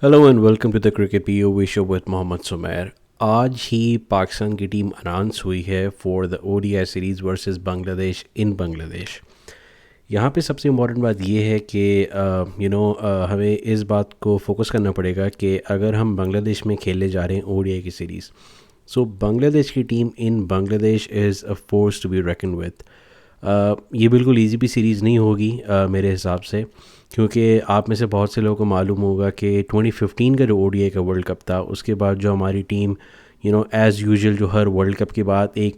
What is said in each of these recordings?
Hello and welcome to the cricket POV show with Mohammad Sumair. आज ही पाकिस्तान की टीम अनाउंस हुई है for the ODI series versus Bangladesh in Bangladesh. यहाँ पे सबसे इम्पॉर्टेंट बात ये है कि हमें इस बात को फोकस करना पड़ेगा कि अगर हम बांग्लादेश में खेलने जा रहे हैं ओडीआई की सीरीज़, सो बांग्लादेश की team in Bangladesh is a force to be reckon with. ये बिल्कुल इजी भी सीरीज़ नहीं होगी मेरे हिसाब से, क्योंकि आप में से बहुत से लोगों को मालूम होगा कि 2015 का जो ओडीआई का वर्ल्ड कप था, उसके बाद जो हमारी टीम एज़ यूजुअल जो हर वर्ल्ड कप के बाद एक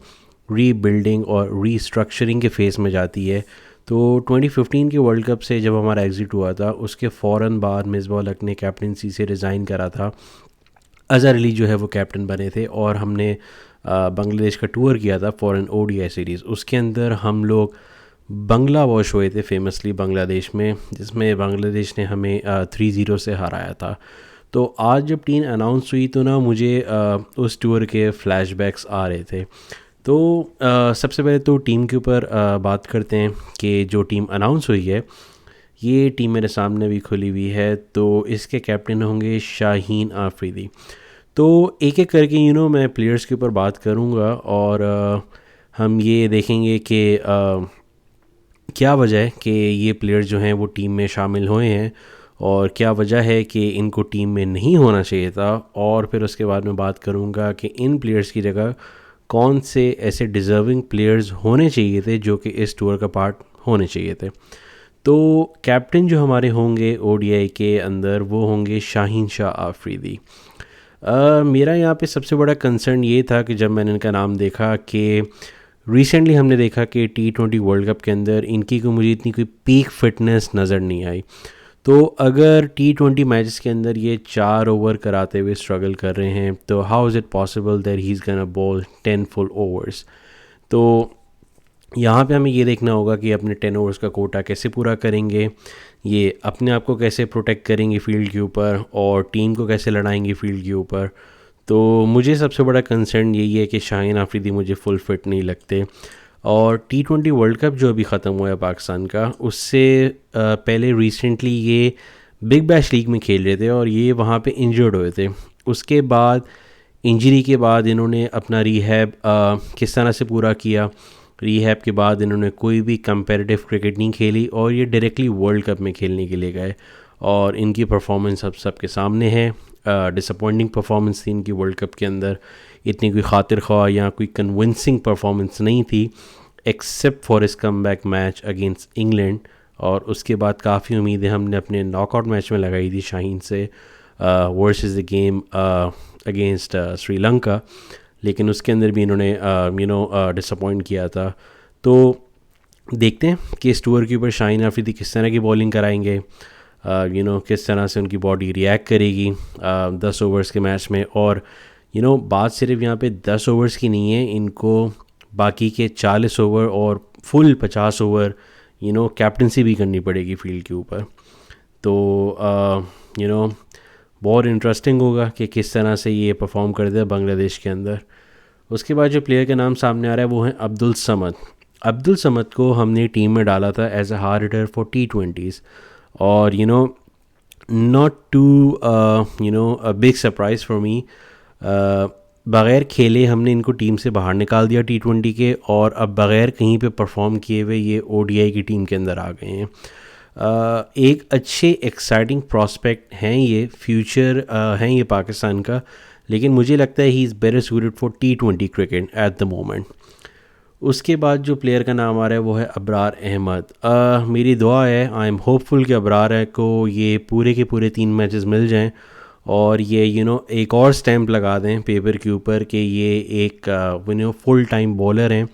रीबिल्डिंग और रीस्ट्रक्चरिंग के फेज़ में जाती है। तो 2015 के वर्ल्ड कप से जब हमारा एग्ज़िट हुआ था, उसके फ़ौर बाद मिसबाह हक ने कैप्टनसी से रिज़ाइन करा था। अज़हर अली जो है वो कैप्टन बने थे और हमने बांग्लादेश का टूर किया था फॉर एन ओडीआई सीरीज़। उसके अंदर हम लोग बंगला वॉश हुए थे फेमसली बांग्लादेश में, जिसमें बांग्लादेश ने हमें 3-0 से हराया था। तो आज जब टीम अनाउंस हुई तो ना मुझे उस टूर के फ्लैशबैक्स आ रहे थे। तो सबसे पहले तो टीम के ऊपर बात करते हैं कि जो टीम अनाउंस हुई है, ये टीम मेरे सामने भी खुली हुई है। तो इसके कैप्टन होंगे शाहीन आफरीदी। तो एक एक करके मैं प्लेयर्स के ऊपर बात करूँगा और हम ये देखेंगे कि क्या वजह है कि ये प्लेयर्स जो हैं वो टीम में शामिल हुए हैं और क्या वजह है कि इनको टीम में नहीं होना चाहिए था। और फिर उसके बाद मैं बात करूँगा कि इन प्लेयर्स की जगह कौन से ऐसे डिज़र्विंग प्लेयर्स होने चाहिए थे जो कि इस टूर का पार्ट होने चाहिए थे। तो कैप्टन जो हमारे होंगे ओडीआई के अंदर वो होंगे शाहीन शाह आफरीदी। मेरा यहाँ पे सबसे बड़ा कंसर्न ये था कि जब मैंने इनका नाम देखा कि रिसेंटली हमने देखा कि T20 वर्ल्ड कप के अंदर इनकी को मुझे इतनी कोई पीक फिटनेस नज़र नहीं आई। तो अगर T20 मैचेस के अंदर ये 4 ओवर कराते हुए स्ट्रगल कर रहे हैं, तो how is it possible that he is gonna ball 10 full overs. तो यहाँ पे हमें ये देखना होगा कि अपने 10 ओवर्स का कोटा कैसे पूरा करेंगे, ये अपने आप को कैसे प्रोटेक्ट करेंगे फील्ड के ऊपर और टीम को कैसे लड़ाएंगे फील्ड के ऊपर। तो मुझे सबसे बड़ा कंसर्न यही है कि शाहीन आफरीदी मुझे फुल फिट नहीं लगते। और T20 वर्ल्ड कप जो अभी ख़त्म हुआ है पाकिस्तान का, उससे पहले रिसेंटली ये बिग बैश लीग में खेल रहे थे और ये वहाँ पे इंजर्ड हुए थे। उसके बाद इंजरी के बाद इन्होंने अपना रीहैब किस तरह से पूरा किया, रीहैब के बाद इन्होंने कोई भी कंपेरेटिव क्रिकेट नहीं खेली और ये डायरेक्टली वर्ल्ड कप में खेलने के लिए गए। और इनकी परफॉर्मेंस अब सबके सामने है। डिसअपॉइंटिंग परफॉर्मेंस थी इनकी वर्ल्ड कप के अंदर, इतनी कोई खातिर ख्वाह या कोई कन्विंसिंग परफॉर्मेंस नहीं थी एक्सेप्ट फॉर इस come back match against England. और उसके बाद काफ़ी उम्मीदें हमने अपने नॉकआउट मैच में लगाई थी शाहीन से versus the game against Sri Lanka, लेकिन उसके अंदर भी इन्होंने डिसअपॉइंट किया था। तो देखते हैं कि इस टूर के ऊपर शाहीन आफरीदी किस तरह की बॉलिंग कराएंगे, किस तरह से उनकी बॉडी रिएक्ट करेगी 10 ओवर्स के मैच में। और बात सिर्फ यहाँ पे 10 ओवर्स की नहीं है, इनको बाकी के 40 ओवर और फुल 50 ओवर कैप्टनसी भी करनी पड़ेगी फील्ड के ऊपर। तो बहुत इंटरेस्टिंग होगा कि किस तरह से ये परफॉर्म करते हैं बांग्लादेश के अंदर। उसके बाद जो प्लेयर का नाम सामने आ रहा है वो है अब्दुल समद। अब्दुल समद को हमने टीम में डाला था as a hard hitter for T20s। और not to a big surprise for me, बग़ैर खेले हमने इनको टीम से बाहर निकाल दिया T20 के, और अब बग़ैर कहीं पे परफॉर्म किए हुए ये ODI की टीम के अंदर आ गए हैं। एक अच्छे एक्साइटिंग प्रॉस्पेक्ट हैं, ये फ्यूचर हैं ये पाकिस्तान का, लेकिन मुझे लगता है he is better suited for T20 cricket at the moment. उसके बाद जो प्लेयर का नाम आ रहा है वो है अबरार अहमद। मेरी दुआ है, आई एम होपफुल कि अबरार को ये पूरे के पूरे 3 मैचेस मिल जाएं और ये एक और स्टैंप लगा दें पेपर के ऊपर कि ये एक फुल टाइम बॉलर हैं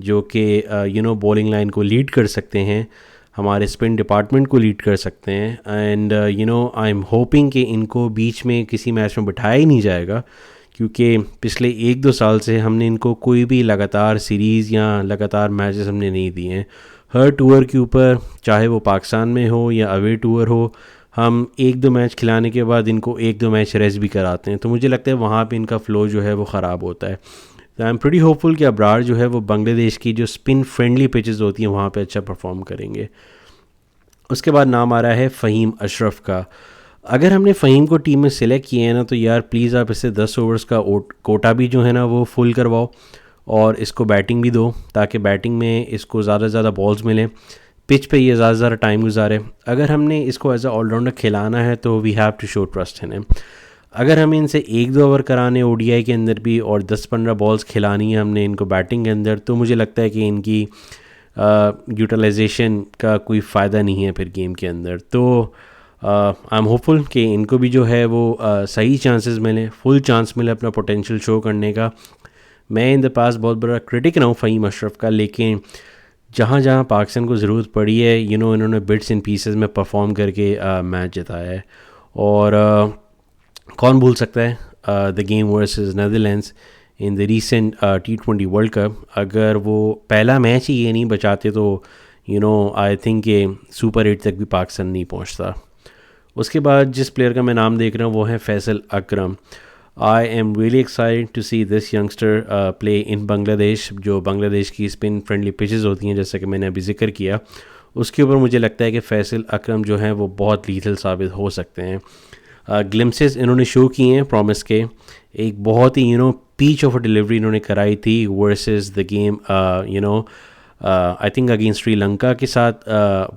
जो कि बॉलिंग लाइन को लीड कर सकते हैं, हमारे स्पिन डिपार्टमेंट को लीड कर सकते हैं। एंड आई एम होपिंग कि इनको बीच में किसी मैच में बिठाया ही नहीं जाएगा, क्योंकि पिछले 1-2 साल से हमने इनको कोई भी लगातार सीरीज़ या लगातार मैचेस हमने नहीं दिए हैं। हर टूर के ऊपर, चाहे वो पाकिस्तान में हो या अवे टूर हो, हम 1-2 मैच खिलाने के बाद इनको 1-2 मैच रेस्ट भी कराते हैं। तो मुझे लगता है वहाँ पे इनका फ़्लो जो है वो ख़राब होता है। तो आई एम प्रीटी होपफुल कि अबरार जो है वो बांग्लादेश की जो स्पिन फ्रेंडली पिचेस होती हैं वहाँ पे अच्छा परफॉर्म करेंगे। उसके बाद नाम आ रहा है फ़हीम अशरफ का। अगर हमने फ़हीम को टीम में सेलेक्ट किए हैं ना, तो यार प्लीज़ आप इससे 10 ओवर्स का कोटा भी जो है ना वो फुल करवाओ, और इसको बैटिंग भी दो, ताकि बैटिंग में इसको ज़्यादा से ज़्यादा बॉल्स मिलें, पिच पे ये ज़्यादा से ज़्यादा टाइम गुजारे। अगर हमने इसको एज अ ऑलराउंडर खिलाना है तो we have to show trust in him. अगर हमें इनसे 1-2 ओवर कराने ओडीआई के अंदर भी और 10-15 बॉल्स खिलानी है हमने इनको बैटिंग के अंदर, तो मुझे लगता है कि इनकी यूटिलाइजेशन का कोई फ़ायदा नहीं है फिर गेम के अंदर। तो आई एम होपफुल कि इनको भी जो है वो सही चांसेस मिलें, फुल चांस मिले अपना पोटेंशियल शो करने का। मैं इन द पास बहुत बड़ा क्रिटिक रहा हूँ फ़हीम अशरफ का, लेकिन जहाँ जहाँ पाकिस्तान को ज़रूरत पड़ी है इन्होंने बिट्स एंड पीसेस में परफॉर्म करके मैच जिताया है। और कौन भूल सकता है the game versus Netherlands in the recent T20 world cup. अगर वो पहला मैच ही ये नहीं बचाते तो आई थिंक कि सुपर 8 तक भी पाकिस्तान नहीं पहुंचता। उसके बाद जिस प्लेयर का मैं नाम देख रहा हूँ वो है Faisal Akram. I am really excited to see this youngster play in Bangladesh. जो बांग्लादेश की स्पिन फ्रेंडली पिचेस होती हैं, जैसा कि मैंने अभी जिक्र किया, उसके ऊपर मुझे लगता है कि फैसल अकरम जो हैं वो बहुत लीथल साबित हो सकते हैं। ग्लिम्सेस इन्होंने शो किए हैं प्रॉमिस के। एक बहुत ही पीच ऑफ अ डिलीवरी इन्होंने कराई थी versus the game I think against Sri Lanka के साथ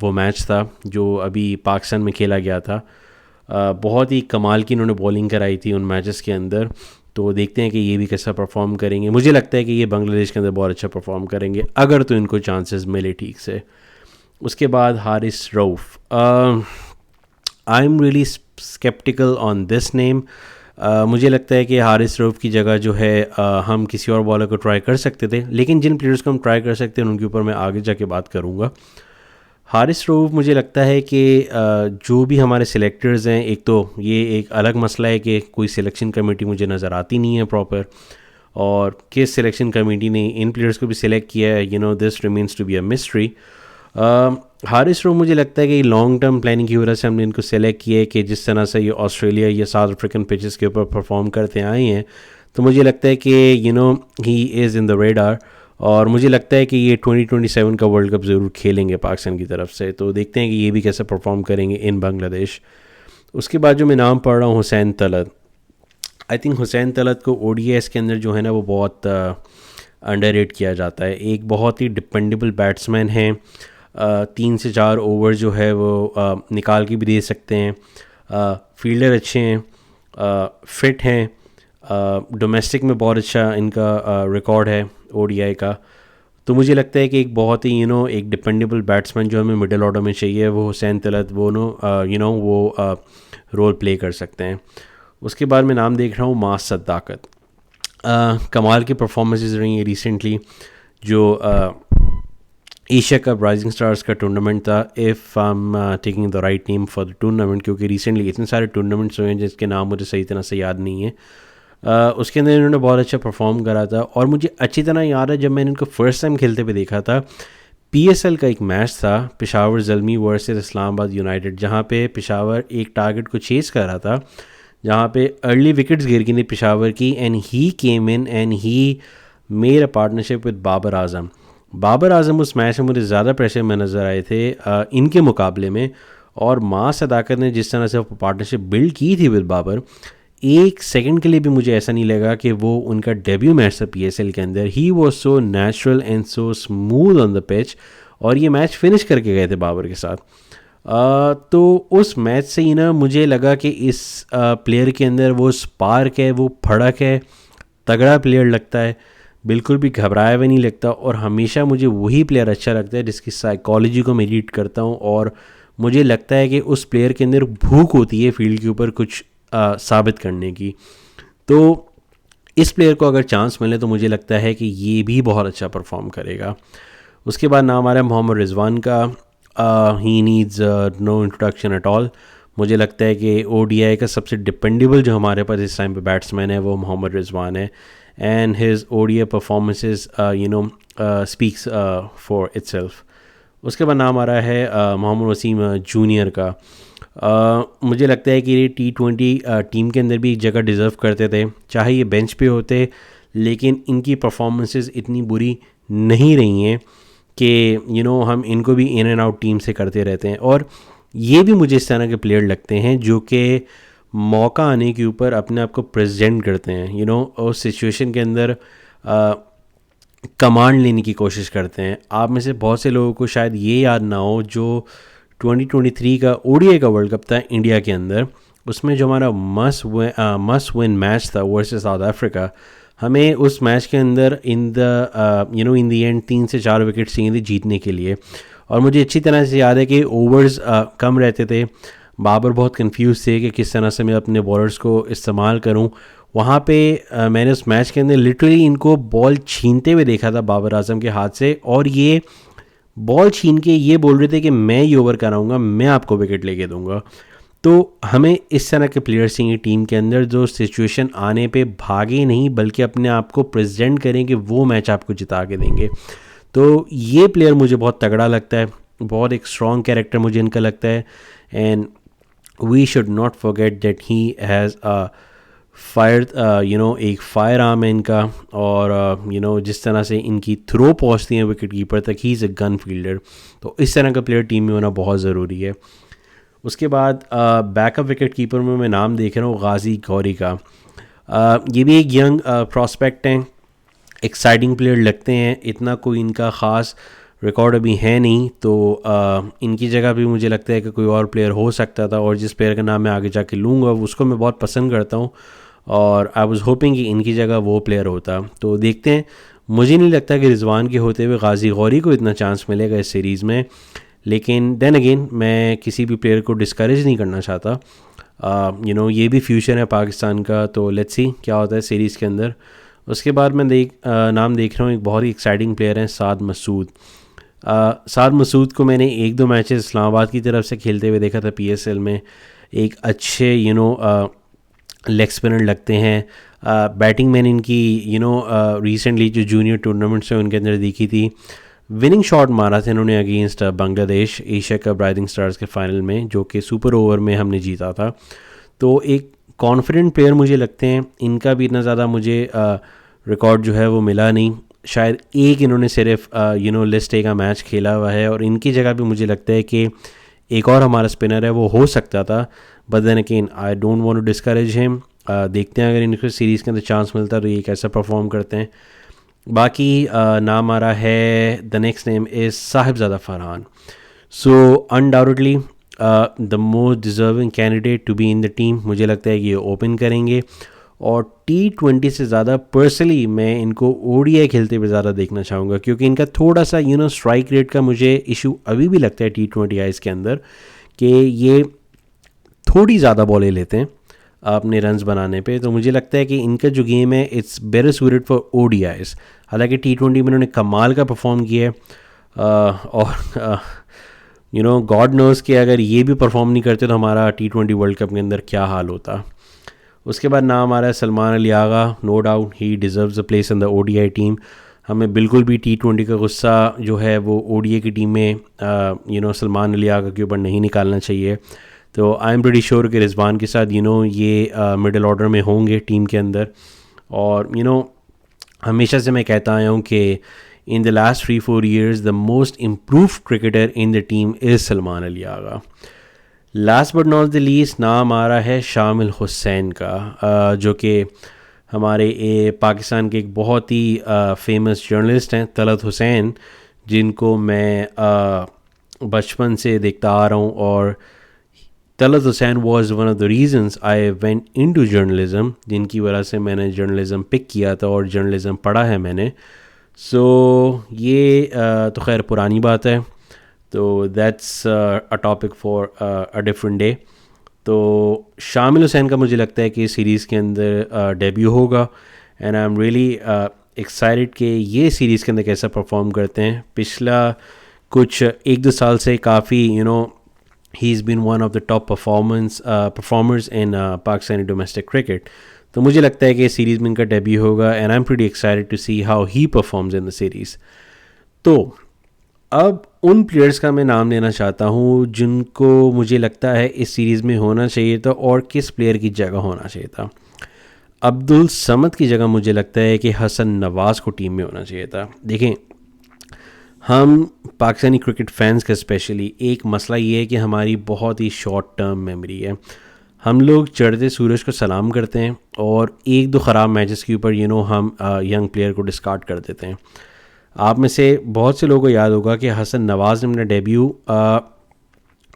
वो मैच था जो अभी पाकिस्तान में खेला गया था। बहुत ही कमाल की इन्होंने बॉलिंग कराई थी उन मैचेस के अंदर। तो देखते हैं कि ये भी कैसा परफॉर्म करेंगे। मुझे लगता है कि ये बांग्लादेश के अंदर बहुत अच्छा परफॉर्म करेंगे अगर तो इनको चांसेस मिले ठीक से। उसके बाद Haris Rauf, I am really sceptical on this name. मुझे लगता है कि हारिस रऊफ़ की जगह जो है हम किसी और बॉलर को ट्राई कर सकते थे, लेकिन जिन प्लेयर्स को हम ट्राई कर सकते हैं उनके ऊपर मैं आगे जाके बात करूँगा। हारिस रऊफ़ मुझे लगता है कि जो भी हमारे सिलेक्टर्स हैं, एक तो ये एक अलग मसला है कि कोई सिलेक्शन कमेटी मुझे नज़र आती नहीं है प्रॉपर, और किस सिलेक्शन कमेटी ने इन प्लेयर्स को भी सिलेक्ट किया है this remains to be a mystery. Haris Rauf मुझे लगता है कि लॉन्ग टर्म प्लानिंग की वजह से हमने इनको सेलेक्ट किया है कि जिस तरह से ये ऑस्ट्रेलिया या साउथ अफ्रीकन पिचेस के ऊपर परफॉर्म करते आए हैं, तो मुझे लगता है कि he is in the radar. और मुझे लगता है कि ये 2027 का वर्ल्ड कप ज़रूर खेलेंगे पाकिस्तान की तरफ से। तो देखते हैं कि ये भी कैसे परफॉर्म करेंगे इन बांग्लादेश। उसके बाद जो मैं नाम पढ़ रहा हूँ हुसैन तलत। आई थिंक हुसैन तलत को ODIs के अंदर जो है ना वो बहुत अंडररेट किया जाता है। एक बहुत ही डिपेंडेबल बैट्समैन है, 3 से 4 ओवर जो है वो निकाल के भी दे सकते हैं, फील्डर अच्छे हैं, फिट हैं, डोमेस्टिक में बहुत अच्छा इनका रिकॉर्ड है ODI का। तो मुझे लगता है कि एक बहुत ही एक डिपेंडेबल बैट्समैन जो हमें मिडिल ऑर्डर में चाहिए वो हुसैन तलत वो वो रोल प्ले कर सकते हैं। उसके बाद मैं नाम देख रहा हूँ मास सद्दाकत। कमाल की परफॉर्मेंसेस रही हैं रिसेंटली। जो एशिया कप राइजिंग स्टार्स का टूर्नामेंट था, if I am taking the write name for the tournament, क्योंकि रिसेंटली इतने सारे टूर्नामेंट्स हुए हैं जिसके नाम मुझे सही तरह से याद नहीं है। उसके अंदर इन्होंने बहुत अच्छा परफॉर्म करा था। और मुझे अच्छी तरह याद है जब मैंने इनको फर्स्ट टाइम खेलते हुए देखा था, PSL का एक मैच था पेशावर ज़ल्मी वर्सेस इस्लामाबाद यूनाइटेड, जहाँ पे पेशावर एक टारगेट को चेज़ कर रहा था, जहाँ पे अर्ली विकेट्स गिर गई थी पेशावर की, and he came in and he made a partnership with Babar Azam. Babar Azam उस मैच में मुझे ज़्यादा प्रेशर में नज़र आए थे इनके मुकाबले में, और मास सदाकत ने जिस तरह से पार्टनरशिप बिल्ड की थी विद बाबर, एक सेकंड के लिए भी मुझे ऐसा नहीं लगा कि वो उनका डेब्यू मैच था PSL के अंदर। He was so natural and so smooth on the pitch, और ये मैच फिनिश करके गए थे बाबर के साथ। तो उस मैच से ही ना मुझे लगा कि इस प्लेयर के अंदर वो स्पार्क है, वो फड़क है, तगड़ा प्लेयर लगता है, बिल्कुल भी घबराया हुआ नहीं लगता। और हमेशा मुझे वही प्लेयर अच्छा लगता है जिसकी साइकोलॉजी को मैं रीड करता हूँ, और मुझे लगता है कि उस प्लेयर के अंदर भूख होती है फील्ड के ऊपर कुछ साबित करने की। तो इस प्लेयर को अगर चांस मिले तो मुझे लगता है कि ये भी बहुत अच्छा परफॉर्म करेगा। उसके बाद नाम आ रहा है मोहम्मद रिजवान का। He needs no introduction at all. मुझे लगता है कि ODI का सबसे डिपेंडेबल जो हमारे पास इस टाइम पे बैट्समैन है वो मोहम्मद रिजवान है, and his ODI performances speaks for itself. उसके बाद नाम आ रहा है मोहम्मद वसीम जूनियर का। मुझे लगता है कि ये T20 टीम के अंदर भी एक जगह डिज़र्व करते थे, चाहे ये बेंच पे होते, लेकिन इनकी परफॉर्मेंसेस इतनी बुरी नहीं रही हैं कि हम इनको भी इन एंड आउट टीम से करते रहते हैं। और ये भी मुझे इस तरह के प्लेयर लगते हैं जो कि मौका आने के ऊपर अपने आप को प्रेजेंट करते हैं, उस सिचुएशन के अंदर कमांड लेने की कोशिश करते हैं. आप में से बहुत से लोगों को शायद ये याद ना हो, जो 2023 का ओडीआई का वर्ल्ड कप था इंडिया के अंदर, उसमें जो हमारा मस्ट विन मैच था वर्सेस साउथ अफ्रीका, हमें उस मैच के अंदर इन द एंड 3 से 4 विकेट चाहिए थे जीतने के लिए. और मुझे अच्छी तरह से याद है कि ओवर्स कम रहते थे. बाबर बहुत कंफ्यूज थे कि किस तरह से मैं अपने बॉलर्स को इस्तेमाल करूं. वहाँ पे मैंने उस मैच के अंदर लिटरली इनको बॉल छीनते हुए देखा था बाबर आजम के हाथ से, और ये बॉल छीन के ये बोल रहे थे कि मैं ये ओवर कराऊंगा, मैं आपको विकेट लेके दूंगा. तो हमें इस तरह के प्लेयर्स चाहिए टीम के अंदर जो सिचुएशन आने पे भागे नहीं, बल्कि अपने आप को प्रेजेंट करें कि वो मैच आपको जिता के देंगे. तो ये प्लेयर मुझे बहुत तगड़ा लगता है, बहुत एक स्ट्रॉन्ग कैरेक्टर मुझे इनका लगता है. And we should not forget that he has fire एक फायर आर्म है इनका. और जिस तरह से इनकी थ्रो पहुँचती हैं विकेट कीपर तक, he is a gun fielder. तो इस तरह का प्लेयर टीम में होना बहुत ज़रूरी है. उसके बाद बैकअप विकेट कीपर में मैं नाम देख रहा हूँ गाजी गौरी का. ये भी एक यंग प्रॉस्पेक्ट हैं, एक्साइटिंग प्लेयर लगते हैं. इतना कोई इनका ख़ास रिकॉर्ड अभी है नहीं, तो इनकी जगह भी मुझे लगता है कि कोई और प्लेयर हो सकता था. और जिस प्लेयर का नाम मैं आगे जाके लूँगा उसको मैं बहुत पसंद करता हूँ, और आई वाज होपिंग कि इनकी जगह वो प्लेयर होता. तो देखते हैं. मुझे नहीं लगता कि रिजवान के होते हुए गाजी गौरी को इतना चांस मिलेगा इस सीरीज़ में, लेकिन देन अगेन मैं किसी भी प्लेयर को डिस्करेज नहीं करना चाहता. ये भी फ्यूचर है पाकिस्तान का, तो लेट्स सी क्या होता है सीरीज़ के अंदर. उसके बाद मैं नाम देख रहा हूँ, एक बहुत ही एक्साइटिंग प्लेयर हैं साद मसूद. साद मसूद को मैंने 1-2 मैचेस इस्लामाबाद की तरफ से खेलते हुए देखा था PSL में. एक अच्छे लेग स्पिनर लगते हैं. बैटिंग मैंने इनकी रिसेंटली जो जूनियर टूर्नामेंट्स हैं उनके अंदर देखी थी. विनिंग शॉट मारा था इन्होंने against Bangladesh Asia cup rising stars के फाइनल में, जो कि सुपर ओवर में हमने जीता था. तो एक कॉन्फिडेंट प्लेयर मुझे लगते हैं. इनका भी इतना ज़्यादा मुझे रिकॉर्ड जो है वो मिला नहीं. शायद एक इन्होंने सिर्फ लिस्ट ए का मैच खेला हुआ है, और इनकी जगह भी मुझे लगता है कि एक और हमारा स्पिनर है वो हो सकता था. But then again I don't want to discourage him. देखते हैं अगर इनको सीरीज़ के अंदर चांस मिलता है तो ये कैसा परफॉर्म करते हैं. बाकी नाम आ रहा है, the next name is Sahibzada Farhan. So undoubtedly the most deserving candidate to be in the team. मुझे लगता है कि ये ओपन करेंगे, और T20 से ज़्यादा पर्सनली मैं इनको ODI खेलते हुए ज़्यादा देखना चाहूँगा, क्योंकि इनका थोड़ा सा स्ट्राइक रेट का मुझे इशू अभी भी लगता है T20 आइज़ के अंदर, कि ये थोड़ी ज़्यादा बॉलें लेते हैं अपने रन्स बनाने पे. तो मुझे लगता है कि इनका जो गेम है it's better suited for ODIs. हालांकि T20 में इन्होंने कमाल का परफॉर्म किया है, और गॉड नोज़ कि अगर ये भी परफॉर्म नहीं करते तो हमारा T20 वर्ल्ड कप के अंदर क्या हाल होता. उसके बाद नाम आ रहा है Salman Ali Agha. No doubt he deserves a place in the ODI team. हमें बिल्कुल भी T20 का गुस्सा जो है वो ODI की टीम में सलमान अली आगा के ऊपर नहीं निकालना चाहिए. तो आई एम प्रीटी श्योर कि रिजवान के साथ ये मिडिल ऑर्डर में होंगे टीम के अंदर. और हमेशा से मैं कहता आया हूँ कि in the last 3-4 years the most improved cricketer in the team is Salman Ali Agha. Last but not the least नाम आ रहा है शामिल हुसैन का, जो कि हमारे पाकिस्तान के एक बहुत ही फेमस जर्नलिस्ट हैं तलत हुसैन, जिनको मैं बचपन से देखता आ रहा हूँ. और Talat Hussain was one of the reasons I went into journalism, जिनकी वजह से मैंने जर्नलिज्म पिक किया था और जर्नलिज्म पढ़ा है मैंने. सो ये तो खैर पुरानी बात है, तो that's a topic for a different day. तो शामिल हुसैन का मुझे लगता है कि सीरीज़ के अंदर डेब्यू होगा, and I am really excited कि ये सीरीज़ के अंदर कैसा परफॉर्म करते हैं. पिछला कुछ 1-2 साल से काफ़ी he is been one of the top performers in Pakistani domestic cricket. तो मुझे लगता है कि सीरीज़ में इनका डेब्यू होगा, and I am pretty excited to see how he performs in the series. तो अब उन प्लेयर्स का मैं नाम लेना चाहता हूँ जिनको मुझे लगता है इस सीरीज़ में होना चाहिए था, और किस प्लेयर की जगह होना चाहिए था. अब्दुल समद की जगह मुझे लगता है कि हसन नवाज़ को टीम में होना चाहिए था. देखें, हम पाकिस्तानी क्रिकेट फैंस का स्पेशली एक मसला ये है कि हमारी बहुत ही शॉर्ट टर्म मेमोरी है। हम लोग चढ़ते सूरज को सलाम करते हैं और एक दो ख़राब मैचेस के ऊपर हम यंग प्लेयर को डिस्कार्ड कर देते हैं। आप में से बहुत से लोगों को याद होगा कि हसन नवाज़ ने अपना डेब्यू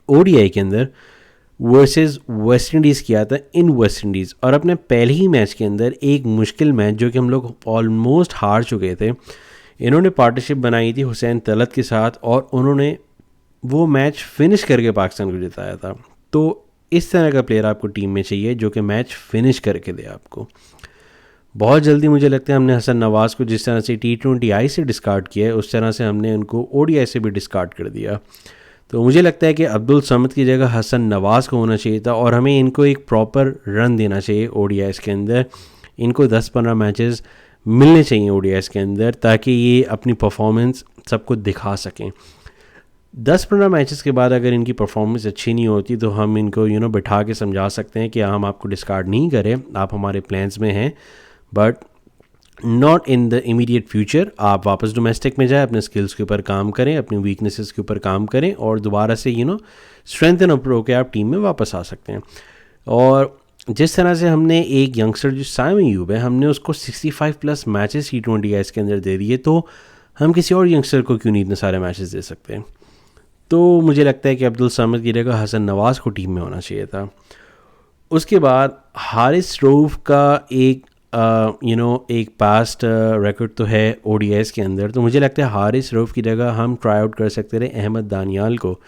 ओडीआई के अंदर वर्सेस वेस्ट इंडीज़ किया था इन वेस्ट इंडीज़, और अपने पहले ही मैच के अंदर एक मुश्किल मैच जो कि हम लोग ऑलमोस्ट हार चुके थे, इन्होंने पार्टनरशिप बनाई थी हुसैन तलत के साथ और उन्होंने वो मैच फिनिश करके पाकिस्तान को जिताया था। तो इस तरह का प्लेयर आपको टीम में चाहिए जो कि मैच फिनिश करके दे आपको। बहुत जल्दी मुझे लगता है हमने हसन नवाज़ को जिस तरह से T20I से डिस्कार्ड किया है उस तरह से हमने उनको ODI से भी डिस्कार्ड कर दिया। तो मुझे लगता है कि अब्दुल समद की जगह हसन नवाज़ को होना चाहिए था और हमें इनको एक प्रॉपर रन देना चाहिए ODIs के अंदर। इनको 10-15 मैचेस मिलने चाहिए ODIs के अंदर ताकि ये अपनी परफॉर्मेंस सबको दिखा सकें। 10-15 मैचेस के बाद अगर इनकी परफॉर्मेंस अच्छी नहीं होती तो हम इनको बिठा के समझा सकते हैं कि हम आपको डिस्कार्ड नहीं करें, आप हमारे प्लान्स में हैं, but not in the immediate future. आप वापस डोमेस्टिक में जाएं, अपने स्किल्स के ऊपर काम करें, अपनी वीकनेसेस के ऊपर काम करें और दोबारा से स्ट्रेंथन अप होकर आप टीम में वापस आ सकते हैं। और जिस तरह से हमने एक यंगस्टर जो साइमन अयूब है, हमने उसको 65+ मैचेस T20I के अंदर दे दिए, तो हम किसी और यंगस्टर को क्यों नहीं इतने सारे मैचेस दे सकते हैं। तो मुझे लगता है कि अब्दुल समद की जगह हसन नवाज़ को टीम में होना चाहिए था। उसके बाद हारिस रऊफ़ का एक एक पास्ट रिकॉर्ड तो है ODIs के अंदर, तो मुझे लगता है हारिस रऊफ़ की जगह हम ट्राई आउट कर सकते थे अहमद दानियाल को,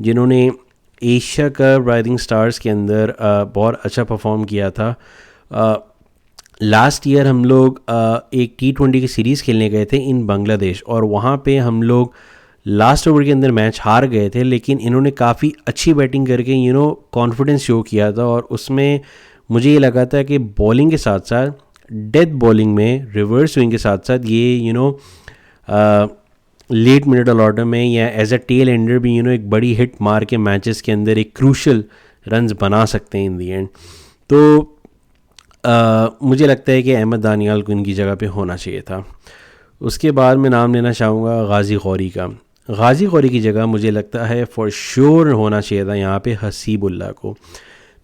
जिन्होंने एशिया कप राइजिंग स्टार्स के अंदर बहुत अच्छा परफॉर्म किया था। लास्ट ईयर हम लोग एक T20 की सीरीज़ खेलने गए थे इन बांग्लादेश और वहाँ पे हम लोग लास्ट ओवर के अंदर मैच हार गए थे, लेकिन इन्होंने काफ़ी अच्छी बैटिंग करके कॉन्फिडेंस शो किया था और उसमें मुझे ये लगा था कि बॉलिंग के साथ साथ डेथ बॉलिंग में रिवर्स स्विंग के साथ साथ ये लेट मिडल ऑर्डर में या एज अ टेल एंडर भी एक बड़ी हिट मार के मैचेस के अंदर एक क्रूशल रन्स बना सकते हैं इन दी एंड। तो मुझे लगता है कि अहमद दानियाल को इनकी जगह पे होना चाहिए था। उसके बाद मैं नाम लेना चाहूँगा गाजी गौरी का। गाजी गौरी की जगह मुझे लगता है फॉर श्योर होना चाहिए था यहाँ पे हसीबुल्ला को।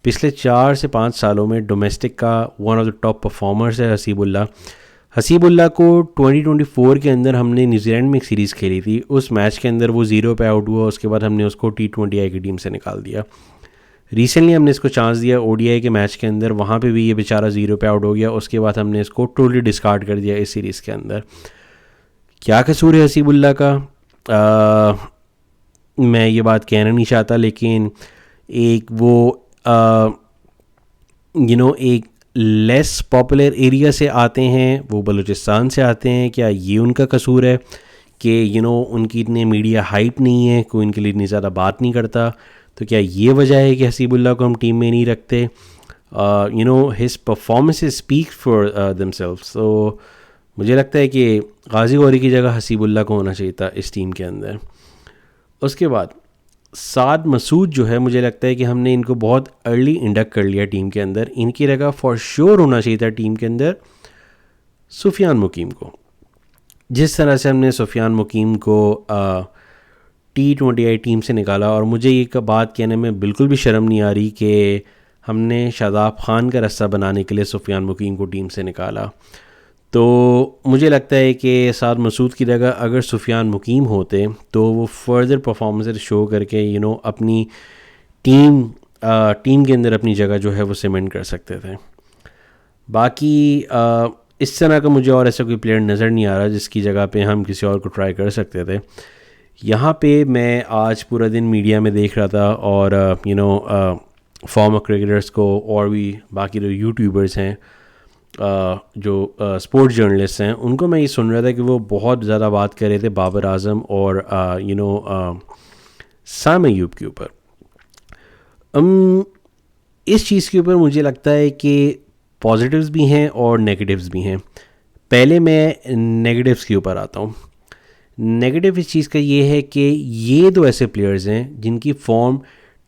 पिछले 4 से 5 सालों में डोमेस्टिक का one of the top performers है हसीबुल्ला। हसीबुल्ला को 2024 के अंदर हमने न्यूजीलैंड में एक सीरीज़ खेली थी, उस मैच के अंदर वो 0 पे आउट हुआ, उसके बाद हमने उसको T20I की टीम से निकाल दिया। रिसेंटली हमने इसको चांस दिया ODI के मैच के अंदर, वहाँ पे भी ये बेचारा 0 पे आउट हो गया, उसके बाद हमने इसको टोटली डिस्कार्ड कर दिया इस सीरीज़ के अंदर। क्या कसूर है हसीबुल्ला का, मैं ये बात कहना नहीं चाहता, लेकिन एक वो एक लेस पॉपुलर एरिया से आते हैं, वो बलूचिस्तान से आते हैं, क्या ये उनका कसूर है कि उनकी इतने मीडिया हाइप नहीं है, कोई इनके लिए इतनी ज़्यादा बात नहीं करता, तो क्या ये वजह है कि हसीबुल्ला को हम टीम में नहीं रखते। His performances speak for themselves. तो मुझे लगता है कि गाजी गौरी की जगह हसीबुल्ला को होना चाहिए था इस टीम के अंदर। उसके बाद साद मसूद जो है, मुझे लगता है कि हमने इनको बहुत अर्ली इंडक्ट कर लिया टीम के अंदर, इनकी जगह फॉर श्योर होना चाहिए था टीम के अंदर सुफियान मुकीम को। जिस तरह से हमने सुफियान मुकीम को T20I टीम से निकाला, और मुझे ये बात कहने में बिल्कुल भी शर्म नहीं आ रही कि हमने शादाब खान का रास्ता बनाने के लिए सुफियान मुकीम को टीम से निकाला। तो मुझे लगता है कि साद मसूद की जगह अगर सुफियान मुकीम होते तो वो फर्दर परफॉर्मेंस शो करके अपनी टीम के अंदर अपनी जगह जो है वो सीमेंट कर सकते थे। बाकी इस तरह का मुझे और ऐसा कोई प्लेयर नज़र नहीं आ रहा जिसकी जगह पे हम किसी और को ट्राई कर सकते थे। यहाँ पे मैं आज पूरा दिन मीडिया में देख रहा था और फॉर्मर क्रिकेटर्स को और भी बाकी जो यूट्यूबर्स हैं, जो स्पोर्ट्स जर्नलिस्ट हैं, उनको मैं ये सुन रहा था कि वो बहुत ज़्यादा बात कर रहे थे बाबर आजम और साइमन अयूब के ऊपर। इस चीज़ के ऊपर मुझे लगता है कि पॉजिटिव्स भी हैं और नेगेटिव्स भी हैं। पहले मैं नेगेटिव्स के ऊपर आता हूँ। नेगेटिव इस चीज़ का ये है कि ये दो ऐसे प्लेयर्स हैं जिनकी फॉर्म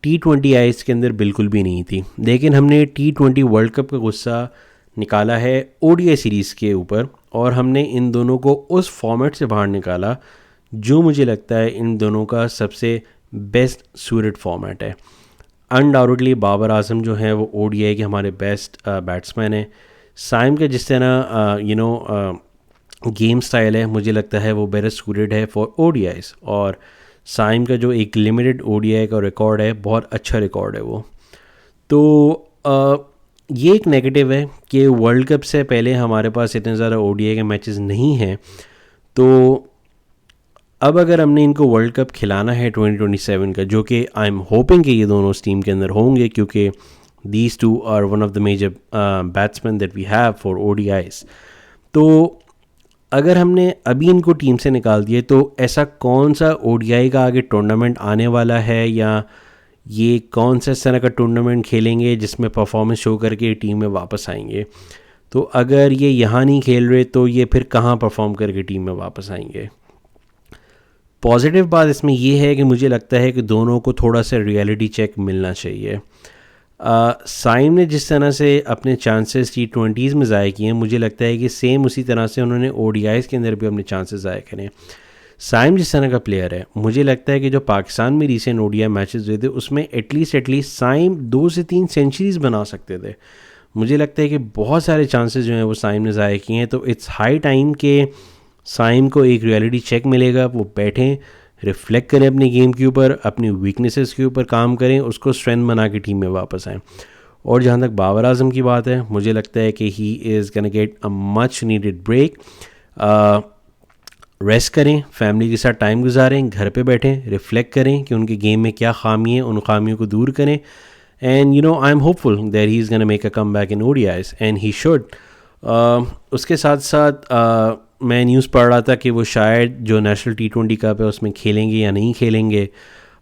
T20I के अंदर बिल्कुल भी नहीं थी, लेकिन हमने T20 वर्ल्ड कप का गुस्सा निकाला है ODI सीरीज़ के ऊपर और हमने इन दोनों को उस फॉर्मेट से बाहर निकाला जो मुझे लगता है इन दोनों का सबसे बेस्ट सूटेड फॉर्मेट है। अनडाउटेडली बाबर आजम जो है वो ओडीआई के हमारे बेस्ट बैट्समैन है। साइम का जिस तरह गेम स्टाइल है मुझे लगता है वो बेस्ट सूटेड है फॉर ओडीआईज, और साइम का जो एक लिमिटेड ओडीआई का रिकॉर्ड है बहुत अच्छा रिकॉर्ड है वो। तो ये एक नेगेटिव है कि वर्ल्ड कप से पहले हमारे पास इतने ज़्यादा ओडीआई के मैचेस नहीं हैं। तो अब अगर हमने इनको वर्ल्ड कप खिलाना है 2027 का, जो कि आई एम होपिंग कि ये दोनों उस टीम के अंदर होंगे, क्योंकि these two are one of the major batsman that we have for ODIs. तो अगर हमने अभी इनको टीम से निकाल दिए तो ऐसा कौन सा ओडीआई का आगे टूर्नामेंट आने वाला है, या ये कौन सा इस तरह का टूर्नामेंट खेलेंगे जिसमें परफॉर्मेंस शो करके टीम में वापस आएंगे। तो अगर ये यहाँ नहीं खेल रहे तो ये फिर कहाँ परफॉर्म करके टीम में वापस आएंगे। पॉजिटिव बात इसमें ये है कि मुझे लगता है कि दोनों को थोड़ा सा रियलिटी चेक मिलना चाहिए। साइम ने जिस तरह से अपने चांसेस T20s में ज़ाया किए हैं, मुझे लगता है कि सेम उसी तरह से उन्होंने ओडीआईज़ के अंदर भी अपने चांसेस ज़ाया करें। साइम जिस तरह का प्लेयर है, मुझे लगता है कि जो पाकिस्तान में रिसेंट ओडीआई मैचेस हुए थे उसमें एटलीस्ट साइम 2 से 3 सेंचुरीज बना सकते थे। मुझे लगता है कि बहुत सारे चांसेस जो हैं वो साइम ने ज़ाया किए हैं। तो इट्स हाई टाइम के साइम को एक रियलिटी चेक मिलेगा, वो बैठें, रिफ्लेक्ट करें अपने गेम के ऊपर, अपनी वीकनेसेस के ऊपर काम करें, उसको स्ट्रेंथ बना के टीम में वापस आएँ। और जहाँ तक बाबर आजम की बात है, मुझे लगता है कि he is gonna get a much needed break. Rest करें, फैमिली के साथ टाइम गुजारें, घर पे बैठें, रिफ्लेक्ट करें कि उनके गेम में क्या खामी है, उन खामियों को दूर करें। And you know I am hopeful that he is gonna make a comeback in ODIs and he should. उसके साथ साथ मैं न्यूज़ पढ़ रहा था कि वो शायद जो नेशनल T20 कप है उसमें खेलेंगे या नहीं खेलेंगे।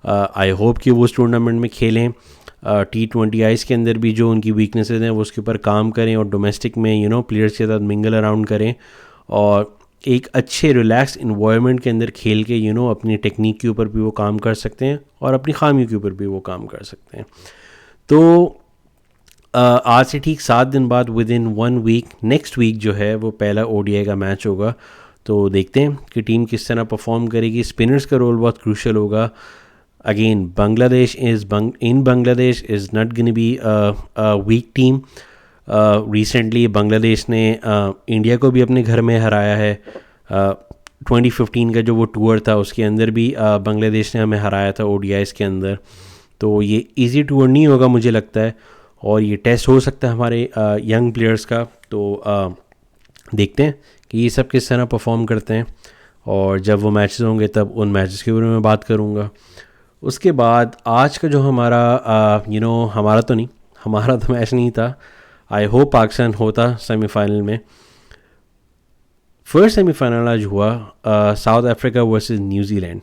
आई होप कि वो उस टूर्नामेंट में खेलें। T20Is के अंदर भी जो उनकी वीकनेसेस हैं वो उसके ऊपर काम करें, और डोमेस्टिक में प्लेयर्स के साथ मिंगल अराउंड करें, और एक अच्छे रिलैक्स इन्वायरमेंट के अंदर खेल के अपनी टेक्निक के ऊपर भी वो काम कर सकते हैं और अपनी खामियों के ऊपर भी वो काम कर सकते हैं। तो आज से ठीक 7 दिन बाद within 1 week, next week जो है वो पहला ओडीआई का मैच होगा। तो देखते हैं कि टीम किस तरह परफॉर्म करेगी। स्पिनर्स का रोल बहुत क्रूशल होगा। Again Bangladesh is not gonna be a week team. Recently Bangladesh ने इंडिया को भी अपने घर में हराया है। 2015 का जो वो टूर था उसके अंदर भी बांग्लादेश ने हमें हराया था ओडीआईज़ के अंदर। तो ये इजी टूर नहीं होगा मुझे लगता है, और ये टेस्ट हो सकता है हमारे यंग प्लेयर्स का। तो देखते हैं कि ये सब किस तरह परफॉर्म करते हैं, और जब वो मैचेस होंगे तब उन मैचेस के बारे में बात करूँगा। उसके बाद आज का जो हमारा हमारा तो मैच नहीं था। आई होप पाकिस्तान होता सेमीफाइनल में। फर्स्ट सेमीफाइनल आज हुआ south Africa versus New Zealand.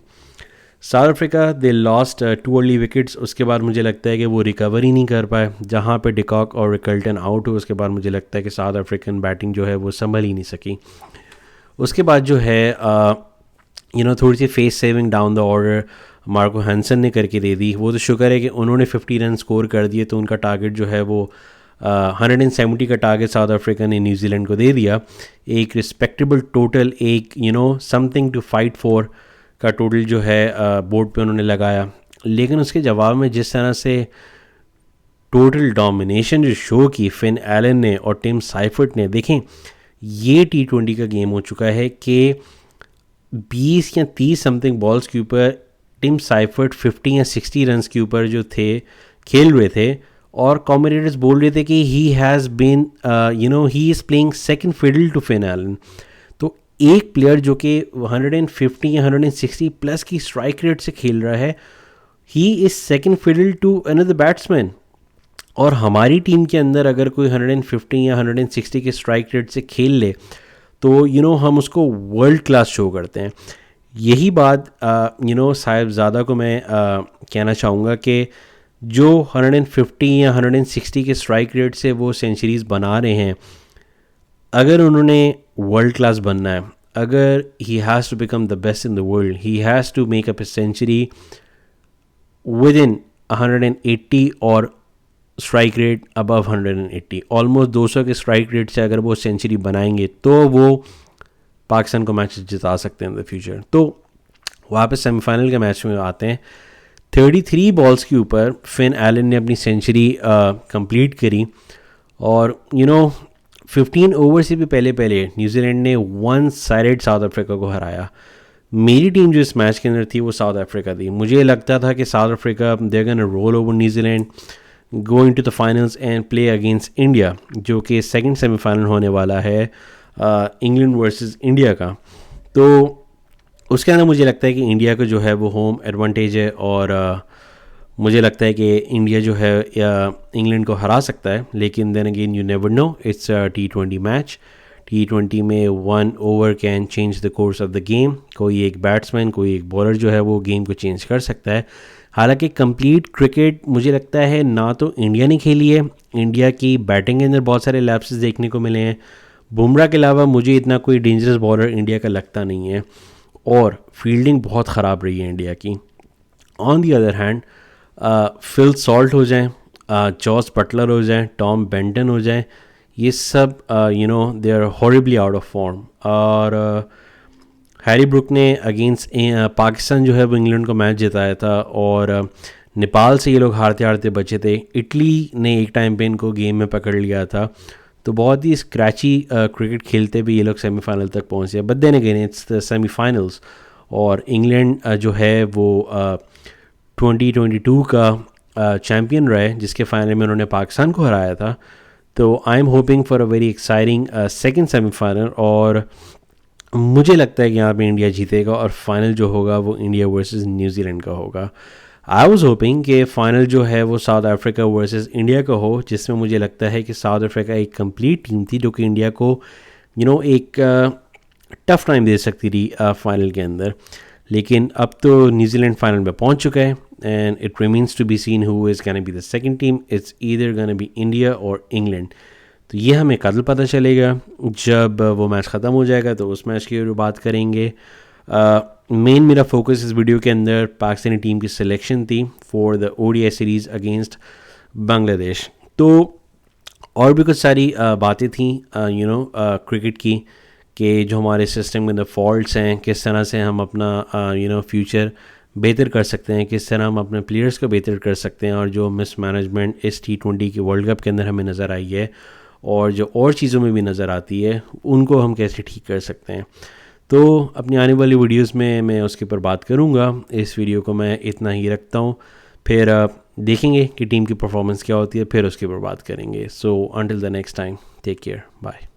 South Africa they lost 2 early wickets. उसके बाद मुझे लगता है कि वो रिकवर ही नहीं कर पाए। जहाँ पे डिकॉक और रिकल्टन आउट हुए उसके बाद मुझे लगता है कि साउथ अफ्रीकन बैटिंग जो है वो संभल ही नहीं सकी। उसके बाद जो है थोड़ी सी face saving down the order Marco Hansen ने करके दे दी। वो तो शुक्र है कि उन्होंने 50 रन स्कोर कर दिए, तो उनका टारगेट जो है वो 170 का टारगेट साउथ अफ्रीका ने न्यूजीलैंड को दे दिया। एक रिस्पेक्टेबल टोटल, एक समथिंग टू फाइट फॉर का टोटल जो है बोर्ड पे उन्होंने लगाया। लेकिन उसके जवाब में जिस तरह से टोटल डोमिनेशन जो शो की फिन एलन ने और टिम साइफर्ट ने, देखें ये T20 का गेम हो चुका है कि 20 या 30 समथिंग बॉल्स के ऊपर टिम साइफर्ट 50 या 60 रन के ऊपर जो थे खेल रहे थे, और कमेंटेटर्स बोल रहे थे कि he has been he is playing second fiddle to Finn Allen. तो एक प्लेयर जो कि 150 या 160 प्लस की स्ट्राइक रेट से खेल रहा है, he is second fiddle to another batsman. और हमारी टीम के अंदर अगर कोई 150 या 160 के स्ट्राइक रेट से खेल ले तो हम उसको वर्ल्ड क्लास शो करते हैं। यही बात साहिबजादा को मैं कहना चाहूँगा कि जो 150 या 160 के स्ट्राइक रेट से वो सेंचुरीज़ बना रहे हैं, अगर उन्होंने वर्ल्ड क्लास बनना है, अगर he has to become the best in the world, he has to make up a century within 180 और स्ट्राइक रेट अबव 180, ऑलमोस्ट 200 के स्ट्राइक रेट से अगर वो सेंचुरी बनाएंगे तो वो पाकिस्तान को मैच जिता सकते हैं इन द फ्यूचर। तो वहाँ पे सेमीफाइनल के मैच में आते हैं, 33 बॉल्स के ऊपर फिन एलन ने अपनी सेंचुरी कंप्लीट करी और 15 ओवर से भी पहले न्यूजीलैंड ने वन साइडेड साउथ अफ्रीका को हराया। मेरी टीम जो इस मैच के अंदर थी वो साउथ अफ्रीका थी। मुझे लगता था कि South Africa they're gonna roll over New Zealand, going to the finals and play against India, जो कि सेकंड सेमीफाइनल होने वाला है इंग्लैंड वर्सेस इंडिया का। तो उसके अंदर मुझे लगता है कि इंडिया को जो है वो होम एडवांटेज है और मुझे लगता है कि इंडिया जो है इंग्लैंड को हरा सकता है, लेकिन then again you never know, it's T20 match. T20 में 1 over can change the course of the game. कोई एक बैट्समैन, कोई एक बॉलर जो है वो गेम को चेंज कर सकता है। हालांकि कंप्लीट क्रिकेट मुझे लगता है ना तो इंडिया ने खेली है, इंडिया की बैटिंग के अंदर बहुत सारे लैप्सेस देखने को मिले हैं। बुमराह के अलावा मुझे इतना कोई डेंजरस बॉलर इंडिया का लगता नहीं है और फील्डिंग बहुत ख़राब रही है इंडिया की। On the other hand Phil Salt हो जाएं, जॉस बटलर हो जाएं, टॉम बेंटन हो जाएं, ये सब they are horribly out of form. और हैरी ब्रुक ने अगेंस्ट पाकिस्तान जो है वो इंग्लैंड को मैच जिताया था और नेपाल से ये लोग हारते हारते बचे थे। इटली ने एक टाइम पे इनको गेम में पकड़ लिया था। तो बहुत ही स्क्रैची क्रिकेट खेलते भी ये लोग सेमीफाइनल तक पहुँचे। But then again it's the semifinals और इंग्लैंड जो है वो 2022 का चैम्पियन रहे, जिसके फाइनल में उन्होंने पाकिस्तान को हराया था। तो I am hoping for a very exciting second semifinal और मुझे लगता है कि यहाँ पे इंडिया जीतेगा और फाइनल जो होगा वो इंडिया वर्सेस न्यूजीलैंड का होगा। आई वाज होपिंग कि फ़ाइनल जो है वो साउथ अफ्रीका वर्सेस इंडिया का हो, जिसमें मुझे लगता है कि साउथ अफ्रीका एक कंप्लीट टीम थी जो कि इंडिया को एक टफ़ टाइम दे सकती थी फाइनल के अंदर। लेकिन अब तो न्यूजीलैंड फाइनल में पहुंच चुका है and it remains to be seen who is gonna be the second team. It's either gonna be India और इंग्लैंड। तो ये हमें कल पता चलेगा जब वो मैच ख़त्म हो जाएगा, तो उस मैच की बात करेंगे। मेन मेरा फोकस इस वीडियो के अंदर पाकिस्तानी टीम की सिलेक्शन थी for the ODI series against Bangladesh. तो और भी कुछ सारी बातें थी क्रिकेट की कि जो हमारे सिस्टम के अंदर फॉल्ट्स हैं, किस तरह से हम अपना फ्यूचर बेहतर कर सकते हैं, किस तरह हम अपने प्लेयर्स को बेहतर कर सकते हैं, और जो मिसमैनेजमेंट इस T20 के वर्ल्ड कप के अंदर हमें नज़र आई है और जो और चीज़ों में भी नज़र आती है, उनको हम कैसे ठीक कर सकते हैं। तो अपनी आने वाली वीडियोस में मैं उसके ऊपर बात करूँगा। इस वीडियो को मैं इतना ही रखता हूँ, फिर देखेंगे कि टीम की परफॉर्मेंस क्या होती है, फिर उसके ऊपर बात करेंगे। So until the next time, take care, bye.